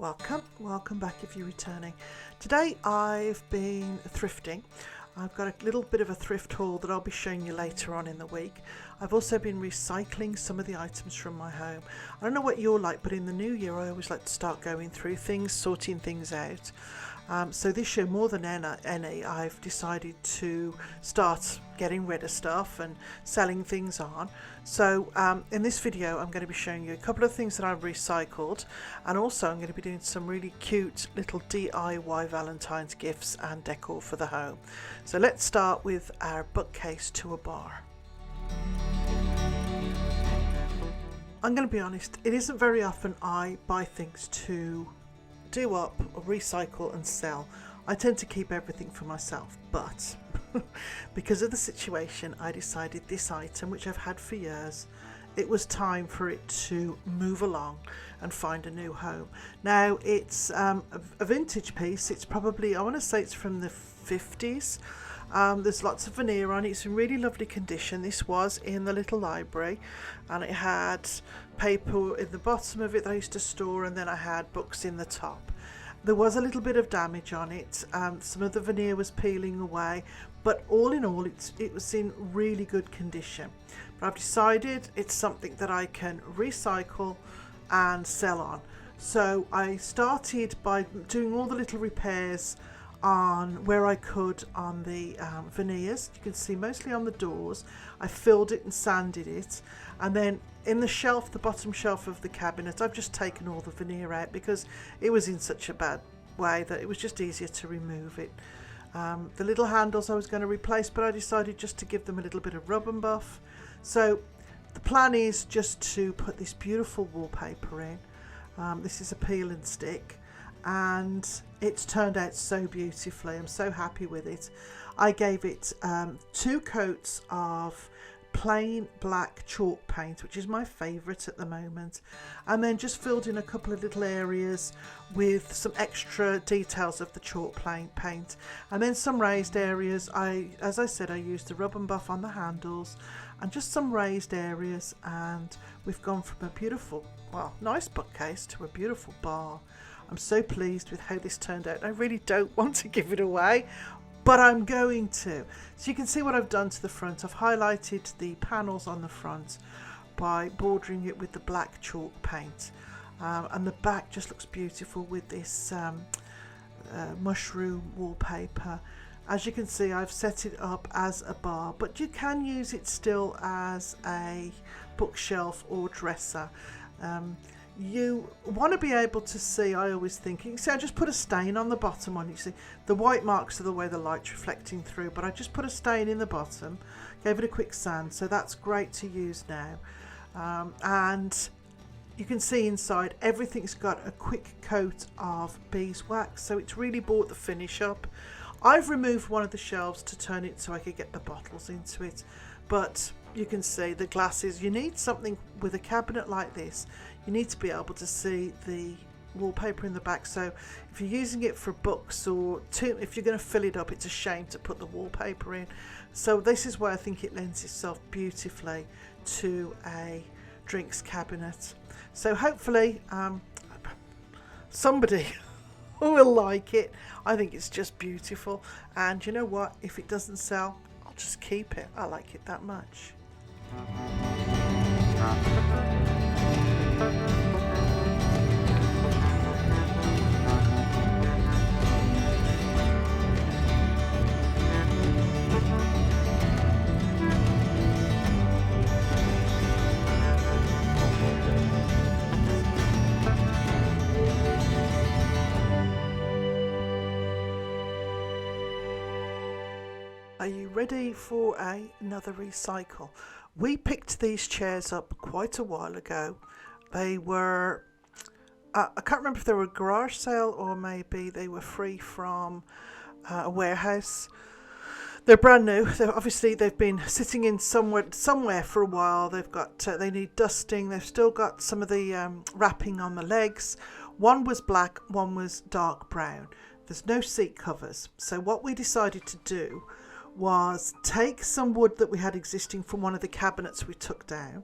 Welcome back if you're returning. Today I've been thrifting. I've got a little bit of a thrift haul that I'll be showing you later on in the week. I've also been recycling some of the items from my home. I don't know what you're like, but in the new year I always like to start going through things, sorting things out. So this year, more than any, I've decided to start getting rid of stuff and selling things on. So in this video, I'm going to be showing you a couple of things that I've recycled, and also I'm going to be doing some really cute little DIY Valentine's gifts and decor for the home. So let's start with our bookcase to a bar. I'm going to be honest, it isn't very often I buy things to do up or recycle and sell. I tend to keep everything for myself, but because of the situation, I decided this item, which I've had for years, it was time for it to move along and find a new home. Now it's a vintage piece. It's probably, I want to say it's from the 50s. There's lots of veneer on it. It's in really lovely condition. This was in the little library, and it had paper in the bottom of it that I used to store, and then I had books in the top. There was a little bit of damage on it. Some of the veneer was peeling away, but all in all it was in really good condition. But I've decided it's something that I can recycle and sell on. So I started by doing all the little repairs on where I could on the veneers. You can see mostly on the doors. I filled it and sanded it, and then in the shelf, the bottom shelf of the cabinet, I've just taken all the veneer out because it was in such a bad way that it was just easier to remove it. The little handles I was going to replace, but I decided just to give them a little bit of rub and buff. So the plan is just to put this beautiful wallpaper in. This is a peel and stick, and it's turned out so beautifully. I'm so happy with it. I gave it 2 coats of plain black chalk paint, which is my favourite at the moment, and then just filled in a couple of little areas with some extra details of the chalk paint, and then some raised areas. As I said, I used the rub and buff on the handles and just some raised areas, and we've gone from a beautiful, nice bookcase to a beautiful bar. I'm so pleased with how this turned out. I really don't want to give it away, but I'm going to. So you can see what I've done to the front. I've highlighted the panels on the front by bordering it with the black chalk paint, and the back just looks beautiful with this mushroom wallpaper. As you can see, I've set it up as a bar, but you can use it still as a bookshelf or dresser. You want to be able to see, I always think, you see I just put a stain on the bottom on it. You see the white marks are the way the light's reflecting through, but I just put a stain in the bottom, gave it a quick sand, so that's great to use now. And you can see inside everything's got a quick coat of beeswax, so it's really brought the finish up. I've removed one of the shelves to turn it so I could get the bottles into it, but you can see the glasses. You need something with a cabinet like this. You need to be able to see the wallpaper in the back. So if you're using it for books or if you're going to fill it up, it's a shame to put the wallpaper in. So this is where I think it lends itself beautifully to a drinks cabinet. So hopefully somebody will like it. I think it's just beautiful, and you know what, if it doesn't sell, I'll just keep it. I like it that much. Are you ready for another recycle? We picked these chairs up quite a while ago. They were, I can't remember if they were a garage sale or maybe they were free from a warehouse. They're brand new. They've been sitting in somewhere for a while. They've got they need dusting. They've still got some of the wrapping on the legs. One was black, one was dark brown. There's no seat covers. So what we decided to do was take some wood that we had existing from one of the cabinets we took down.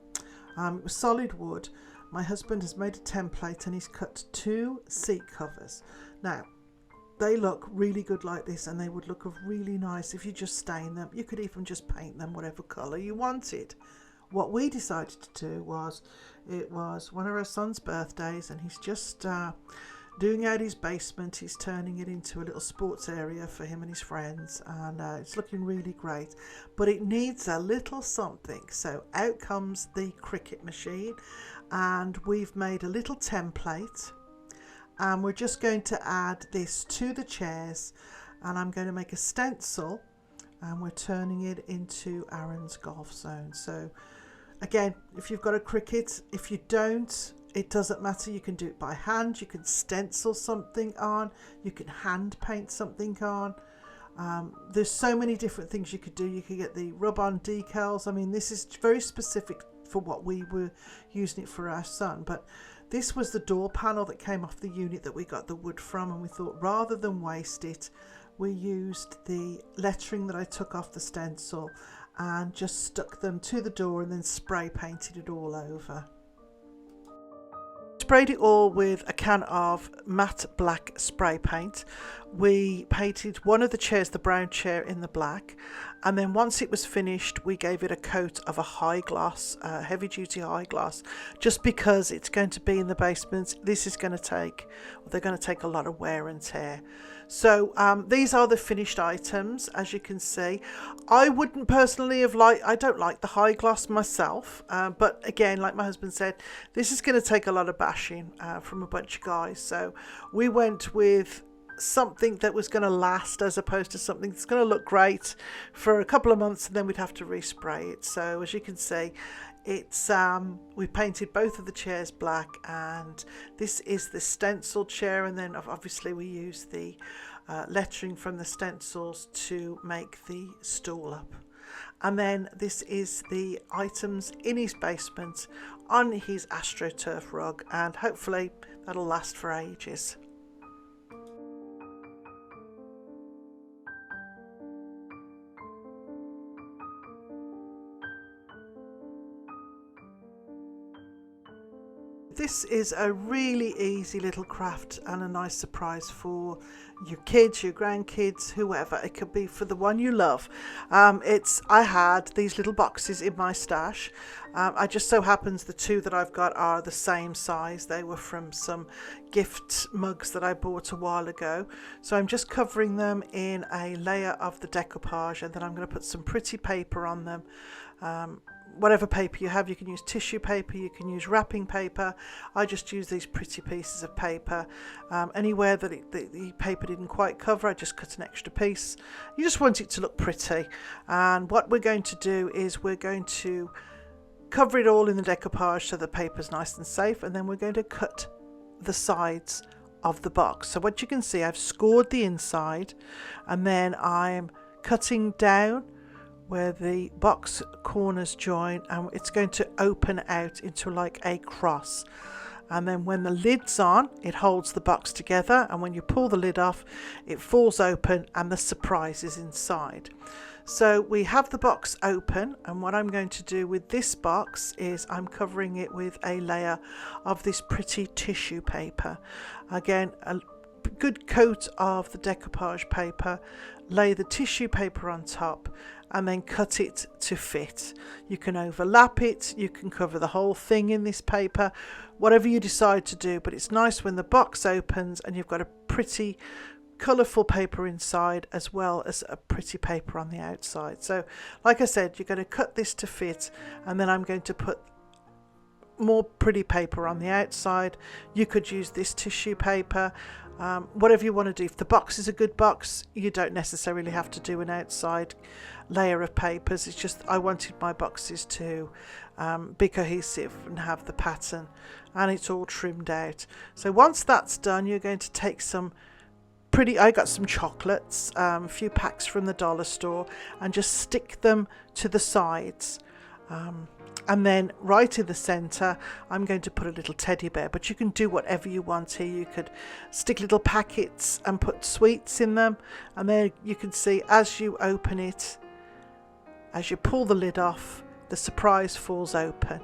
It was solid wood, my husband has made a template and he's cut 2 seat covers. Now, they look really good like this, and they would look really nice if you just stain them. You could even just paint them whatever colour you wanted. What we decided to do was, it was one of our son's birthdays, and he's just doing out his basement. He's turning it into a little sports area for him and his friends, and it's looking really great, but it needs a little something. So out comes the Cricut machine, and we've made a little template, and we're just going to add this to the chairs, and I'm going to make a stencil, and we're turning it into Aaron's golf zone. So again, if you've got a Cricut, if you don't, it doesn't matter. You can do it by hand, you can stencil something on, you can hand paint something on. There's so many different things you could do. You could get the rub-on decals. I mean, this is very specific for what we were using it for our son, but this was the door panel that came off the unit that we got the wood from, and we thought rather than waste it, we used the lettering that I took off the stencil and just stuck them to the door and then spray painted it all over. Sprayed it all with a can of matte black spray paint. We painted one of the chairs, the brown chair, in the black, and then once it was finished we gave it a coat of a high gloss, heavy duty high gloss, just because it's going to be in the basement. This is going to take, they're going to take a lot of wear and tear. So these are the finished items. As you can see, I wouldn't personally have I don't like the high gloss myself, but again, like my husband said, this is going to take a lot of bashing from a bunch of guys, so we went with something that was going to last, as opposed to something that's going to look great for a couple of months and then we'd have to respray it. So as you can see, it's we painted both of the chairs black, and this is the stencil chair, and then obviously we used the lettering from the stencils to make the stool up. And then this is the items in his basement on his AstroTurf rug, and hopefully that'll last for ages. This is a really easy little craft and a nice surprise for your kids, your grandkids, whoever. It could be for the one you love. I had these little boxes in my stash. I just so happens the 2 that I've got are the same size. They were from some gift mugs that I bought a while ago. So I'm just covering them in a layer of the decoupage, and then I'm going to put some pretty paper on them. Whatever paper you have, you can use tissue paper, you can use wrapping paper. I just use these pretty pieces of paper. Anywhere that the paper didn't quite cover, I just cut an extra piece. You just want it to look pretty. And what we're going to do is we're going to cover it all in the decoupage so the paper's nice and safe, and then we're going to cut the sides of the box. So what you can see, I've scored the inside, and then I'm cutting down where the box corners join, and it's going to open out into like a cross. And then when the lid's on, it holds the box together, and when you pull the lid off, it falls open and the surprise is inside. So we have the box open, and what I'm going to do with this box is I'm covering it with a layer of this pretty tissue paper. Again, a good coat of the decoupage paper, lay the tissue paper on top, and then cut it to fit. You can overlap it, you can cover the whole thing in this paper, whatever you decide to do, but it's nice when the box opens and you've got a pretty colourful paper inside as well as a pretty paper on the outside. So like I said, you're going to cut this to fit, and then I'm going to put more pretty paper on the outside. You could use this tissue paper, whatever you want to do. If the box is a good box, you don't necessarily have to do an outside layer of papers. It's just I wanted my boxes to be cohesive and have the pattern, and it's all trimmed out. So once that's done, you're going to take some I got some chocolates, a few packs from the dollar store, and just stick them to the sides. And then right in the center, I'm going to put a little teddy bear, but you can do whatever you want here. You could stick little packets and put sweets in them. And there you can see, as you open it, as you pull the lid off, the surprise falls open.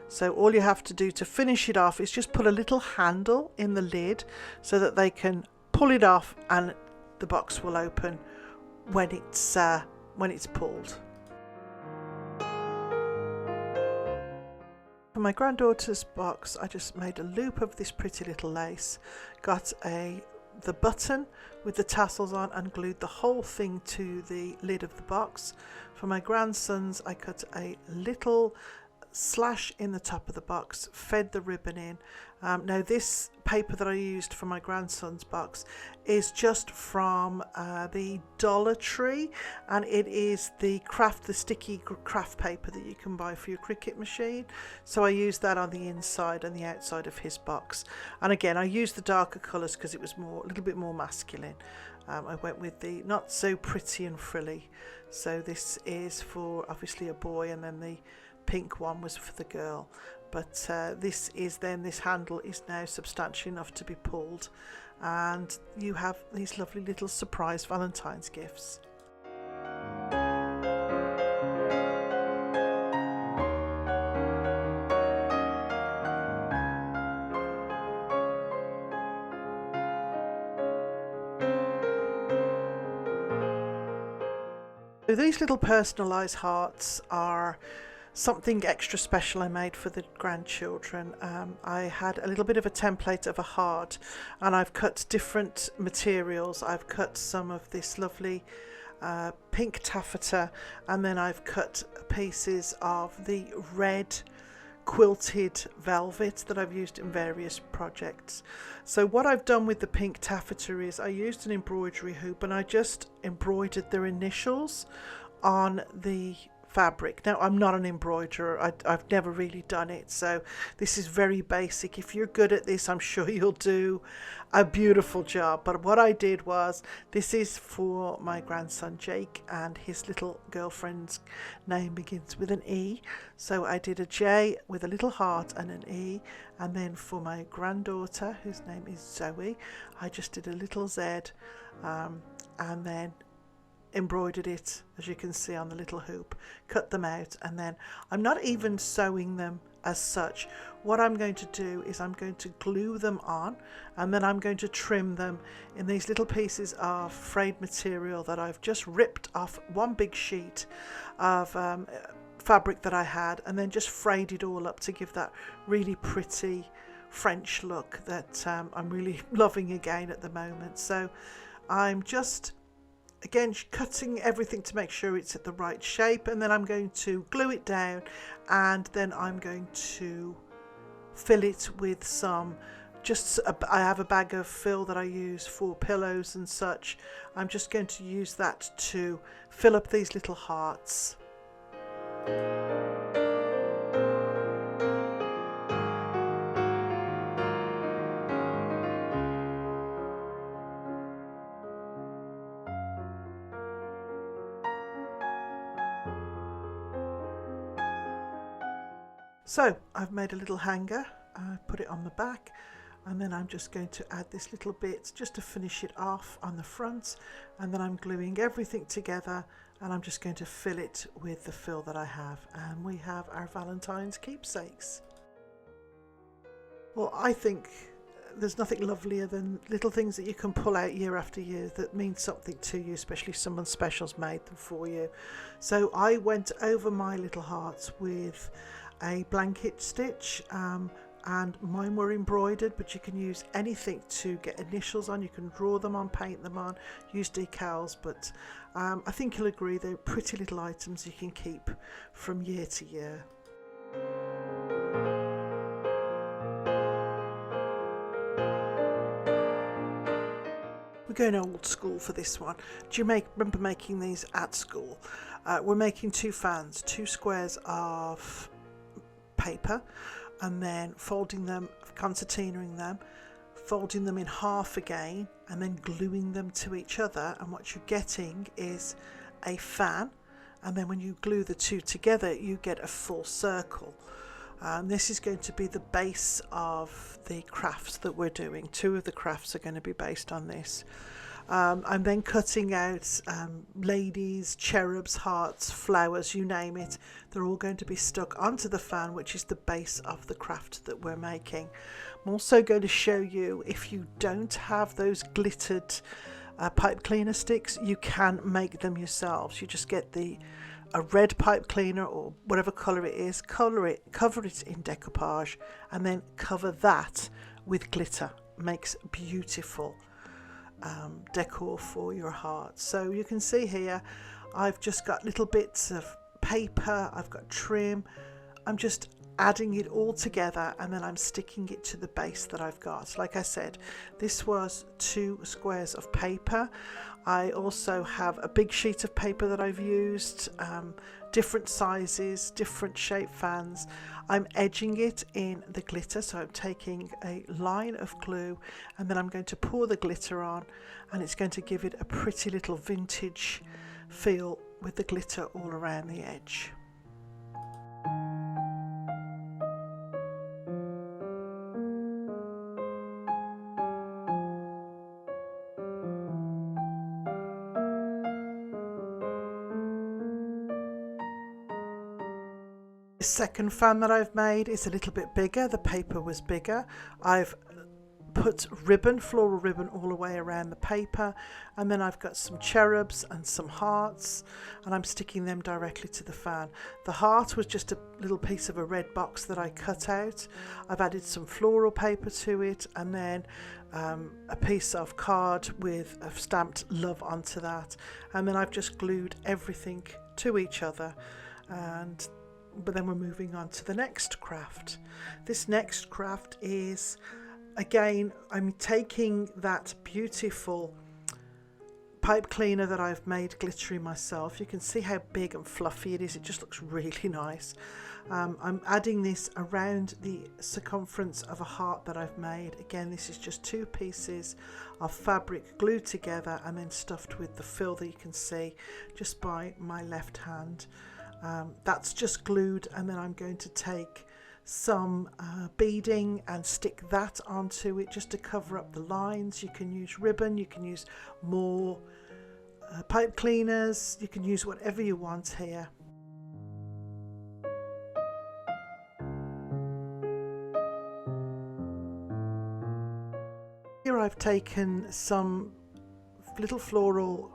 So all you have to do to finish it off is just put a little handle in the lid so that they can pull it off and the box will open when it's pulled. For my granddaughter's box, I just made a loop of this pretty little lace, got the button with the tassels on and glued the whole thing to the lid of the box. For my grandson's, I cut a little slash in the top of the box, fed the ribbon in. Now this paper that I used for my grandson's box is just from the Dollar Tree, and it is the sticky craft paper that you can buy for your Cricut machine. So I used that on the inside and the outside of his box, and again I used the darker colours because it was a little bit more masculine. I went with the not so pretty and frilly, so this is for obviously a boy, and then the pink one was for the girl. But this handle is now substantial enough to be pulled, and you have these lovely little surprise Valentine's gifts. So these little personalised hearts are something extra special I made for the grandchildren. I had a little bit of a template of a heart, and I've cut different materials. I've cut some of this lovely pink taffeta, and then I've cut pieces of the red quilted velvet that I've used in various projects. So what I've done with the pink taffeta is I used an embroidery hoop and I just embroidered their initials on the fabric. Now I'm not an embroiderer, I've never really done it, so this is very basic. If you're good at this, I'm sure you'll do a beautiful job. But what I did was, this is for my grandson Jake, and his little girlfriend's name begins with an E, so I did a J with a little heart and an E. And then for my granddaughter, whose name is Zoe, I just did a little Z, and then embroidered it, as you can see, on the little hoop, cut them out, and then I'm not even sewing them as such. What I'm going to do is I'm going to glue them on, and then I'm going to trim them in these little pieces of frayed material that I've just ripped off one big sheet of fabric that I had, and then just frayed it all up to give that really pretty French look that I'm really loving again at the moment. So I'm just again cutting everything to make sure it's at the right shape, and then I'm going to glue it down, and then I'm going to fill it with some I have a bag of fill that I use for pillows and such. I'm just going to use that to fill up these little hearts. So I've made a little hanger, I put it on the back, and then I'm just going to add this little bit just to finish it off on the front, and then I'm gluing everything together, and I'm just going to fill it with the fill that I have, and we have our Valentine's keepsakes. Well, I think there's nothing lovelier than little things that you can pull out year after year that mean something to you, especially if someone special's made them for you. So I went over my little hearts with a blanket stitch, and mine were embroidered, but you can use anything to get initials on. You can draw them on, paint them on, use decals, but I think you'll agree they're pretty little items you can keep from year to year. We're going old school for this one. Do you remember making these at school? We're making two fans, two squares of paper, and then folding them, concertinaing them, folding them in half again, and then gluing them to each other, and what you're getting is a fan, and then when you glue the two together you get a full circle. This is going to be the base of the crafts that we're doing. Two of the crafts are going to be based on this. I'm then cutting out ladies, cherubs, hearts, flowers, you name it. They're all going to be stuck onto the fan, which is the base of the craft that we're making. I'm also going to show you, if you don't have those glittered pipe cleaner sticks, you can make them yourselves. You just get a red pipe cleaner or whatever colour it is, cover it in decoupage, and then cover that with glitter. Makes beautiful decor for your heart. So you can see here I've just got little bits of paper, I've got trim, I'm just adding it all together, and then I'm sticking it to the base that I've got. Like I said, this was 2 squares of paper. I also have a big sheet of paper that I've used, different sizes, different shape fans. I'm edging it in the glitter, so I'm taking a line of glue and then I'm going to pour the glitter on, and it's going to give it a pretty little vintage feel with the glitter all around the edge. The second fan that I've made is a little bit bigger. The paper was bigger. I've put ribbon, floral ribbon, all the way around the paper, and then I've got some cherubs and some hearts, and I'm sticking them directly to the fan. The heart was just a little piece of a red box that I cut out. I've added some floral paper to it, and then a piece of card with a stamped love onto that, and then I've just glued everything to each other. But then we're moving on to the next craft. This next craft is, again, I'm taking that beautiful pipe cleaner that I've made glittery myself. You can see how big and fluffy it is. It just looks really nice. I'm adding this around the circumference of a heart that I've made. Again, this is just 2 pieces of fabric glued together and then stuffed with the fill that you can see just by my left hand. That's just glued, and then I'm going to take some beading and stick that onto it just to cover up the lines. You can use ribbon, you can use more pipe cleaners, you can use whatever you want here. Here I've taken some little floral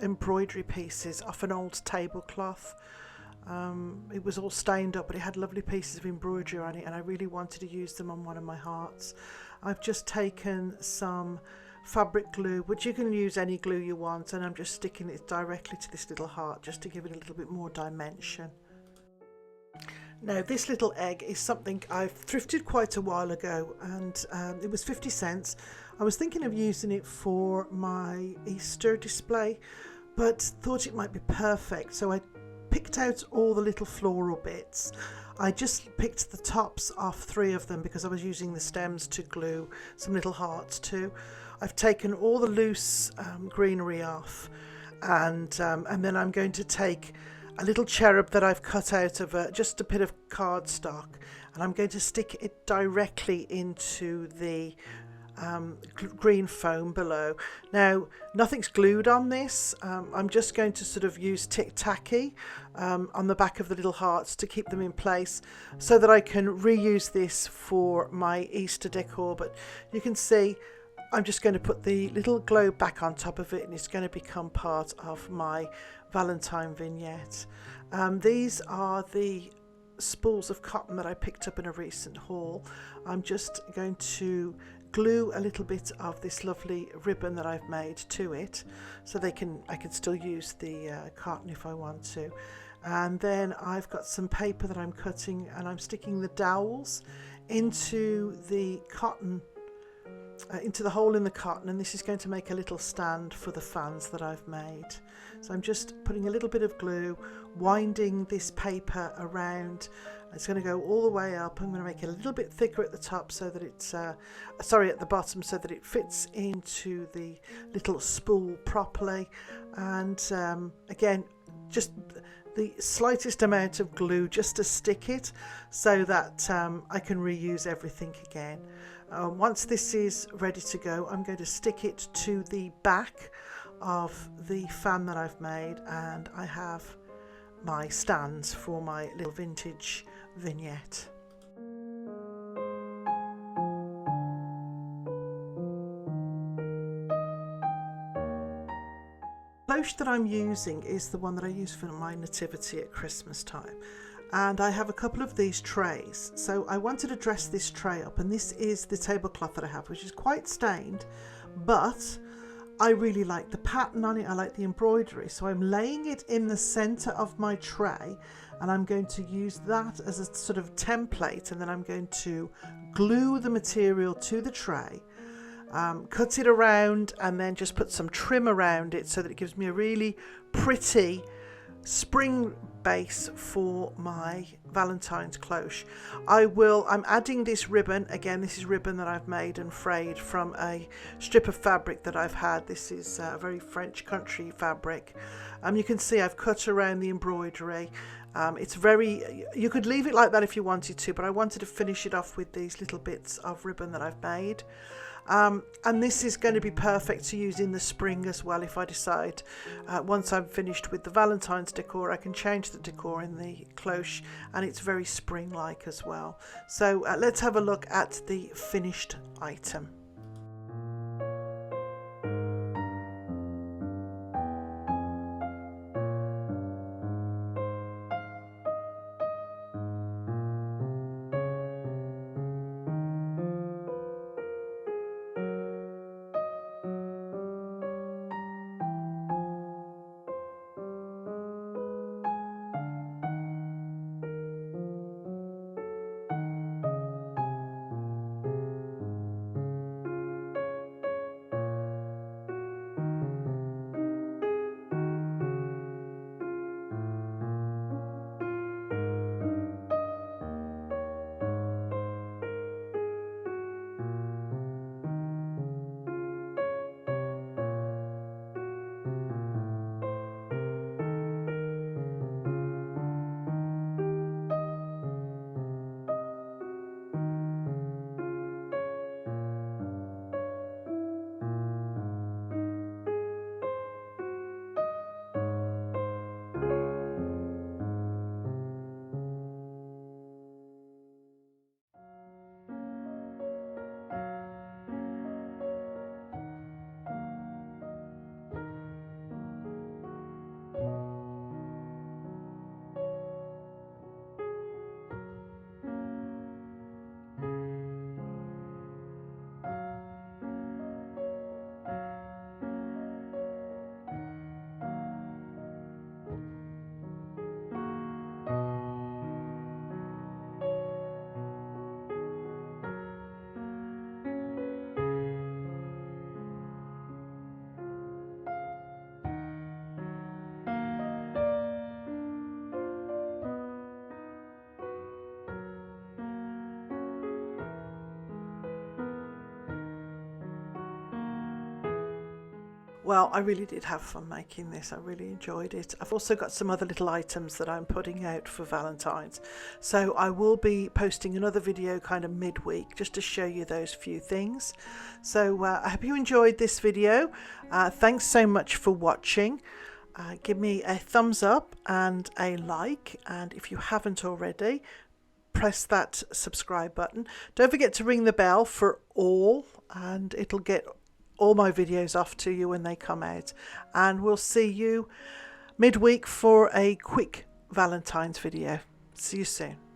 embroidery pieces off an old tablecloth. It was all stained up, but it had lovely pieces of embroidery on it, and I really wanted to use them on one of my hearts. I've just taken some fabric glue, which you can use any glue you want, and I'm just sticking it directly to this little heart just to give it a little bit more dimension. Now, this little egg is something I've thrifted quite a while ago, and it was 50 cents. I was thinking of using it for my Easter display, but thought it might be perfect, so I picked out all the little floral bits. I just picked the tops off 3 of them because I was using the stems to glue some little hearts to. I've taken all the loose greenery off, and then I'm going to take a little cherub that I've cut out of just a bit of cardstock, and I'm going to stick it directly into the green foam below. Now, nothing's glued on this. I'm just going to sort of use tacky on the back of the little hearts to keep them in place so that I can reuse this for my Easter decor. But you can see I'm just going to put the little globe back on top of it, and it's going to become part of my Valentine vignette. These are the spools of cotton that I picked up in a recent haul. I'm just going to glue a little bit of this lovely ribbon that I've made to it, so I can still use the cotton if I want to. And then I've got some paper that I'm cutting, and I'm sticking the dowels into the cotton, into the hole in the cotton, and this is going to make a little stand for the fans that I've made. So I'm just putting a little bit of glue, winding this paper around. It's going to go all the way up. I'm going to make it a little bit thicker at the top so that it's at the bottom, so that it fits into the little spool properly. And again, just the slightest amount of glue just to stick it so that I can reuse everything again. Once this is ready to go, I'm going to stick it to the back of the fan that I've made, and I have my stands for my little vintage vignette. The cloche that I'm using is the one that I use for my nativity at Christmas time, and I have a couple of these trays, so I wanted to dress this tray up, and this is the tablecloth that I have, which is quite stained, but I really like the pattern on it. I like the embroidery, so I'm laying it in the center of my tray, and I'm going to use that as a sort of template, and then I'm going to glue the material to the tray, cut it around, and then just put some trim around it so that it gives me a really pretty spring base for my Valentine's cloche. I'm adding this ribbon. Again, this is ribbon that I've made and frayed from a strip of fabric that I've had. This is a very French country fabric. You can see I've cut around the embroidery. You could leave it like that if you wanted to, but I wanted to finish it off with these little bits of ribbon that I've made. And this is going to be perfect to use in the spring as well. If I decide once I'm finished with the Valentine's decor, I can change the decor in the cloche, and it's very spring-like as well. So let's have a look at the finished item. Well, I really did have fun making this. I really enjoyed it. I've also got some other little items that I'm putting out for Valentine's. So I will be posting another video kind of midweek just to show you those few things. So I hope you enjoyed this video. Thanks so much for watching. Give me a thumbs up and a like. And if you haven't already, press that subscribe button. Don't forget to ring the bell for all, and it'll get all my videos off to you when they come out. And we'll see you midweek for a quick Valentine's video. See you soon.